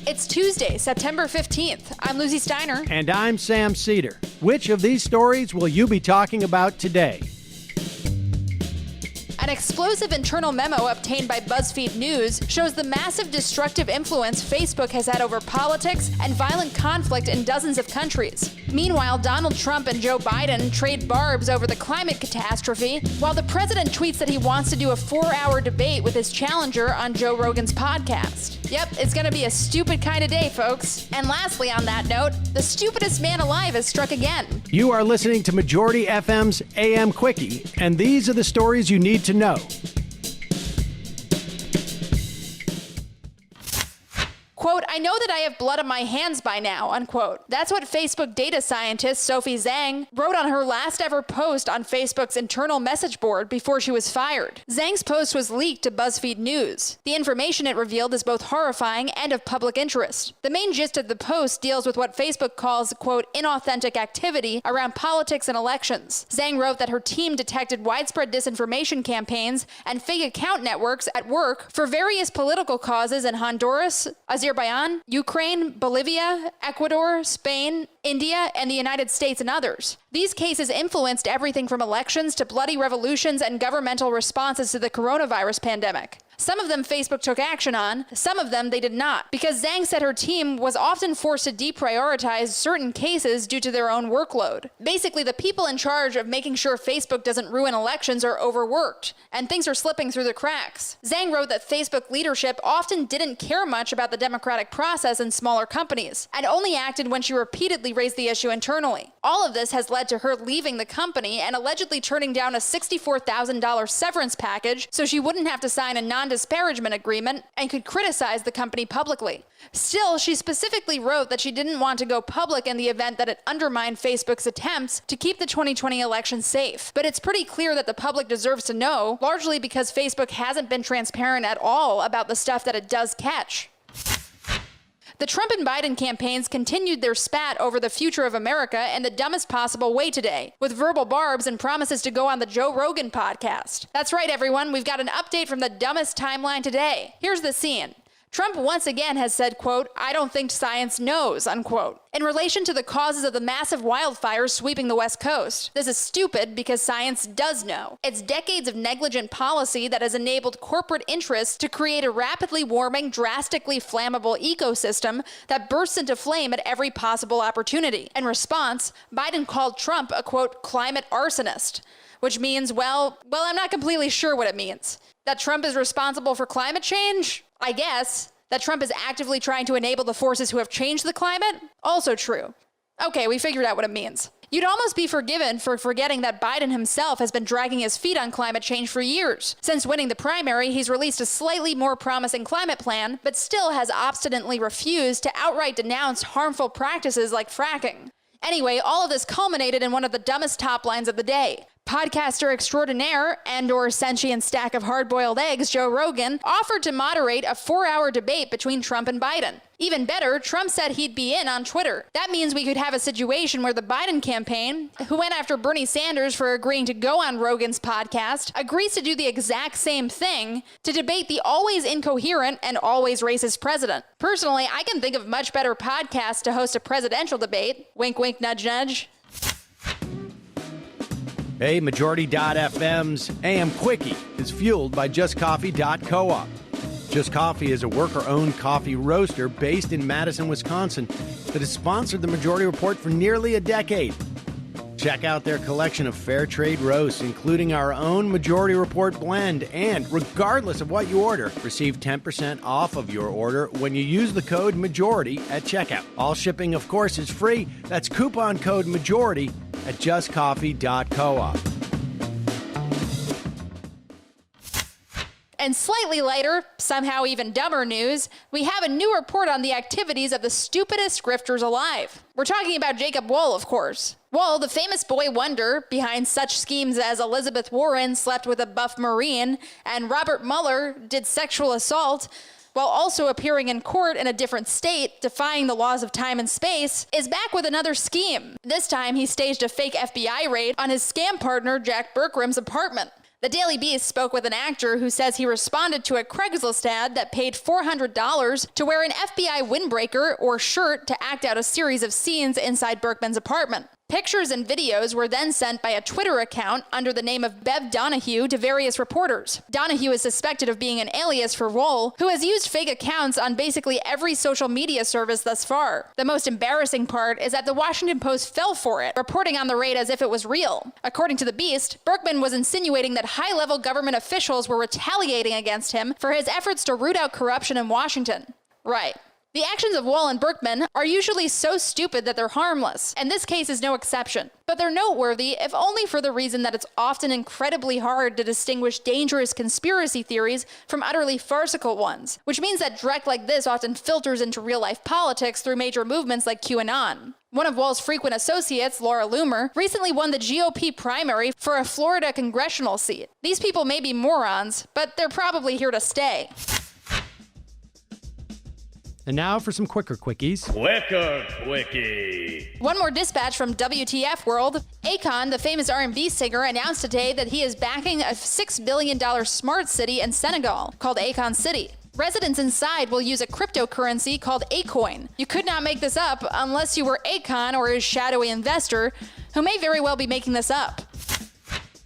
It's Tuesday, September 15th. I'm Lucy Steiner. And I'm Sam Cedar. Which of these stories will you be talking about today? An explosive internal memo obtained by BuzzFeed News shows the massive destructive influence Facebook has had over politics and violent conflict in dozens of countries. Meanwhile, Donald Trump and Joe Biden trade barbs over the climate catastrophe, while the president tweets that he wants to do a 4-hour debate with his challenger on Joe Rogan's podcast. Yep, it's gonna be a stupid kind of day, folks. And lastly, on that note, the stupidest man alive has struck again. You are listening to Majority FM's AM Quickie, and these are the stories you need to know. Quote, I know that I have blood on my hands by now, unquote. That's what Facebook data scientist Sophie Zhang wrote on her last ever post on Facebook's internal message board before she was fired. Zhang's post was leaked to BuzzFeed News. The information it revealed is both horrifying and of public interest. The main gist of the post deals with what Facebook calls, quote, inauthentic activity around politics and elections. Zhang wrote that her team detected widespread disinformation campaigns and fake account networks at work for various political causes in Honduras, Azerbaijan, Ukraine, Bolivia, Ecuador, Spain, India, and the United States and others. These cases influenced everything from elections to bloody revolutions and governmental responses to the coronavirus pandemic. Some of them Facebook took action on, some of them they did not, because Zhang said her team was often forced to deprioritize certain cases due to their own workload. Basically, the people in charge of making sure Facebook doesn't ruin elections are overworked, and things are slipping through the cracks. Zhang wrote that Facebook leadership often didn't care much about the democratic process in smaller companies, and only acted when she repeatedly raised the issue internally. All of this has led to her leaving the company and allegedly turning down a $64,000 severance package so she wouldn't have to sign a non-disparagement agreement and could criticize the company publicly. Still, she specifically wrote that she didn't want to go public in the event that it undermined Facebook's attempts to keep the 2020 election safe. But it's pretty clear that the public deserves to know, largely because Facebook hasn't been transparent at all about the stuff that it does catch. The Trump and Biden campaigns continued their spat over the future of America in the dumbest possible way today, with verbal barbs and promises to go on the Joe Rogan podcast. That's right, everyone. We've got an update from the dumbest timeline today. Here's the scene. Trump once again has said, quote, I don't think science knows, unquote, in relation to the causes of the massive wildfires sweeping the West Coast. This is stupid because science does know. It's decades of negligent policy that has enabled corporate interests to create a rapidly warming, drastically flammable ecosystem that bursts into flame at every possible opportunity. In response, Biden called Trump a, quote, climate arsonist, which means, well, I'm not completely sure what it means. That Trump is responsible for climate change? I guess. That Trump is actively trying to enable the forces who have changed the climate? Also true. Okay, we figured out what it means. You'd almost be forgiven for forgetting that Biden himself has been dragging his feet on climate change for years. Since winning the primary, he's released a slightly more promising climate plan, but still has obstinately refused to outright denounce harmful practices like fracking. Anyway, all of this culminated in one of the dumbest top lines of the day. Podcaster extraordinaire and/or sentient stack of hard-boiled eggs, Joe Rogan, offered to moderate a 4-hour debate between Trump and Biden. Even better, Trump said he'd be in on Twitter. That means we could have a situation where the Biden campaign, who went after Bernie Sanders for agreeing to go on Rogan's podcast, agrees to do the exact same thing to debate the always incoherent and always racist president. Personally, I can think of much better podcasts to host a presidential debate. Wink, wink, nudge, nudge. Hey, Majority.fm's AM Quickie is fueled by JustCoffee.coop. Just Coffee is a worker-owned coffee roaster based in Madison, Wisconsin that has sponsored the Majority Report for nearly a decade. Check out their collection of fair trade roasts, including our own Majority Report blend, and regardless of what you order, receive 10% off of your order when you use the code MAJORITY at checkout. All shipping, of course, is free. That's coupon code MAJORITY at justcoffee.coop. And slightly lighter, somehow even dumber news, we have a new report on the activities of the stupidest grifters alive. We're talking about Jacob Wohl, of course. Wohl, the famous boy wonder behind such schemes as Elizabeth Warren slept with a buff Marine and Robert Mueller did sexual assault, while also appearing in court in a different state, defying the laws of time and space, is back with another scheme. This time, he staged a fake FBI raid on his scam partner Jack Burkman's apartment. The Daily Beast spoke with an actor who says he responded to a Craigslist ad that paid $400 to wear an FBI windbreaker or shirt to act out a series of scenes inside Burkman's apartment. Pictures and videos were then sent by a Twitter account under the name of Bev Donahue to various reporters. Donahue is suspected of being an alias for Wohl, who has used fake accounts on basically every social media service thus far. The most embarrassing part is that the Washington Post fell for it, reporting on the raid as if it was real. According to the Beast, Burkman was insinuating that high-level government officials were retaliating against him for his efforts to root out corruption in Washington. Right. The actions of Wohl and Burkman are usually so stupid that they're harmless, and this case is no exception. But they're noteworthy, if only for the reason that it's often incredibly hard to distinguish dangerous conspiracy theories from utterly farcical ones, which means that dreck like this often filters into real-life politics through major movements like QAnon. One of Wohl's frequent associates, Laura Loomer, recently won the GOP primary for a Florida congressional seat. These people may be morons, but they're probably here to stay. And now for some quicker quickies. Quicker Quickie. One more dispatch from WTF World. Akon, the famous R&B singer, announced today that he is backing a $6 billion smart city in Senegal called Akon City. Residents inside will use a cryptocurrency called Acoin. You could not make this up unless you were Akon or his shadowy investor, who may very well be making this up.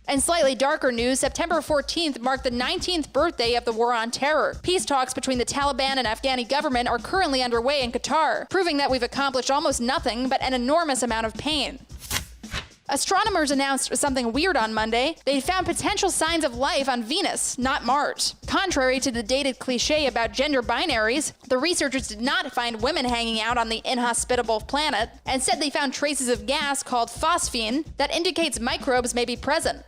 And slightly darker news, September 14th marked the 19th birthday of the War on Terror. Peace talks between the Taliban and Afghani government are currently underway in Qatar, proving that we've accomplished almost nothing but an enormous amount of pain. Astronomers announced something weird on Monday. They found potential signs of life on Venus, not Mars. Contrary to the dated cliche about gender binaries, the researchers did not find women hanging out on the inhospitable planet. Instead, they found traces of gas called phosphine that indicates microbes may be present.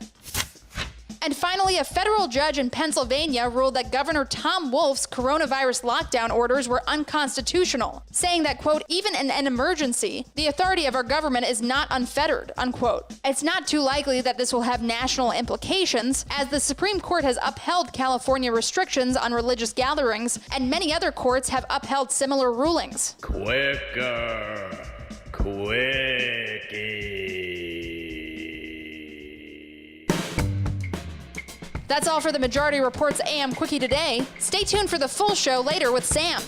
And finally, a federal judge in Pennsylvania ruled that Governor Tom Wolf's coronavirus lockdown orders were unconstitutional, saying that, quote, even in an emergency, the authority of our government is not unfettered, unquote. It's not too likely that this will have national implications, as the Supreme Court has upheld California restrictions on religious gatherings, and many other courts have upheld similar rulings. Quicker Quickie. That's all for the Majority Report's AM Quickie today. Stay tuned for the full show later with Sam.